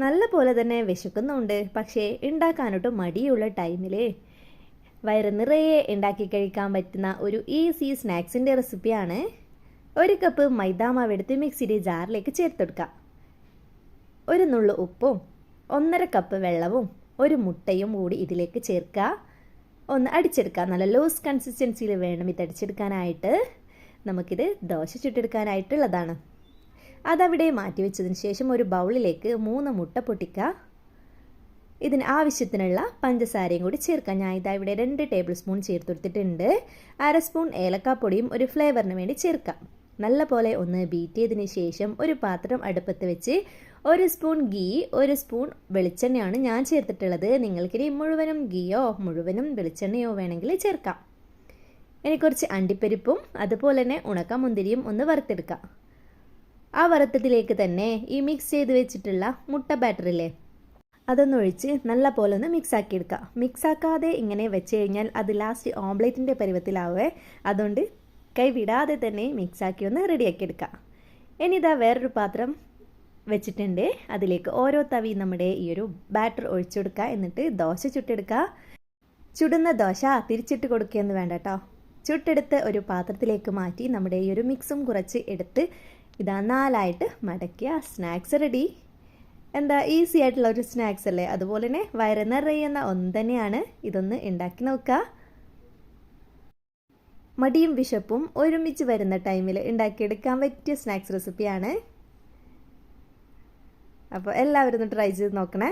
നല്ല പോലെ തന്നെ വിശക്കുന്നുണ്ട്. പക്ഷേ ഉണ്ടാക്കാനൊട്ടും മടിയുള്ള ടൈമിൽ വയറ് നിറയെ ഉണ്ടാക്കി കഴിക്കാൻ പറ്റുന്ന ഒരു ഈസി സ്നാക്സിൻ്റെ റെസിപ്പിയാണ്. 1 കപ്പ് മൈദാമാവ് എടുത്ത് മിക്സിയുടെ ജാറിലേക്ക് ചേർത്തെടുക്കുക. 1 നുള്ളു ഉപ്പും 1.5 കപ്പ് വെള്ളവും 1 മുട്ടയും കൂടി ഇതിലേക്ക് ചേർക്കുക. ഒന്ന് അടിച്ചെടുക്കുക. നല്ല ലൂസ് കൺസിസ്റ്റൻസിയിൽ വേണം ഇത് അടിച്ചെടുക്കാനായിട്ട്. നമുക്കിത് ദോശ ചുട്ടെടുക്കാനായിട്ടുള്ളതാണ്. അതവിടെ മാറ്റി വെച്ചതിന് ശേഷം ഒരു ബൗളിലേക്ക് 3 മുട്ട പൊട്ടിക്കുക. ഇതിന് ആവശ്യത്തിനുള്ള പഞ്ചസാരയും കൂടി ചേർക്കാം. ഞാൻ ഇതാ ഇവിടെ 2 ടേബിൾ സ്പൂൺ ചേർത്തെടുത്തിട്ടുണ്ട്. 1/2 സ്പൂൺ ഏലക്കാപ്പൊടിയും ഒരു ഫ്ലേവറിന് വേണ്ടി ചേർക്കാം. നല്ല പോലെ ഒന്ന് ബീറ്റ് ചെയ്തതിന് ശേഷം ഒരു പാത്രം അടുപ്പത്ത് വെച്ച് 1 സ്പൂൺ ഗീ 1 സ്പൂൺ വെളിച്ചെണ്ണയാണ് ഞാൻ ചേർത്തിട്ടുള്ളത്. നിങ്ങൾക്കിനി മുഴുവനും ഗീയോ മുഴുവനും വെളിച്ചെണ്ണയോ വേണമെങ്കിൽ ചേർക്കാം. ഇനി കുറച്ച് അണ്ടിപ്പരിപ്പും അതുപോലെ തന്നെ ഉണക്കമുന്തിരിയും ഒന്ന് വറുത്തെടുക്കാം. ആ വറുത്തതിലേക്ക് തന്നെ ഈ മിക്സ് ചെയ്ത് വെച്ചിട്ടുള്ള മുട്ട ബാറ്ററില്ലേ, അതൊന്നൊഴിച്ച് നല്ല പോലെ ഒന്ന് മിക്സാക്കി എടുക്കുക. മിക്സാക്കാതെ ഇങ്ങനെ വെച്ച് കഴിഞ്ഞാൽ അത് ലാസ്റ്റ് ഓംപ്ലേറ്റിൻ്റെ പരുവത്തിലാവേ. അതുകൊണ്ട് കൈ വിടാതെ തന്നെ മിക്സാക്കി ഒന്ന് റെഡിയാക്കി എടുക്കുക. ഇനി ഇതാ വേറൊരു പാത്രം വെച്ചിട്ടുണ്ട്. അതിലേക്ക് ഓരോ തവി നമ്മുടെ ഈ ഒരു ബാറ്റർ ഒഴിച്ചു കൊടുക്കുക. എന്നിട്ട് ദോശ ചുട്ടെടുക്കുക. ചുടുന്ന ദോശ തിരിച്ചിട്ട് കൊടുക്കുകയെന്ന് വേണ്ട കേട്ടോ. ചുട്ടെടുത്ത് ഒരു പാത്രത്തിലേക്ക് മാറ്റി നമ്മുടെ ഈ ഒരു മിക്സും കുറച്ച് എടുത്ത് ഇതാ 4ആയിട്ട് മടക്കിയ സ്നാക്സ് റെഡി. എന്താ ഈസി ആയിട്ടുള്ള ഒരു സ്നാക്സ് അല്ലേ. അതുപോലെ തന്നെ വയറ് നിറയുന്ന ഒന്ന് തന്നെയാണ്. ഇതൊന്ന് ഉണ്ടാക്കി നോക്കുക. മടിയും വിശപ്പും ഒരുമിച്ച് വരുന്ന ടൈമിൽ ഉണ്ടാക്കിയെടുക്കാൻ പറ്റിയ സ്നാക്സ് റെസിപ്പിയാണ്. അപ്പോൾ എല്ലാവരും ഒന്ന് ട്രൈ ചെയ്ത് നോക്കണേ.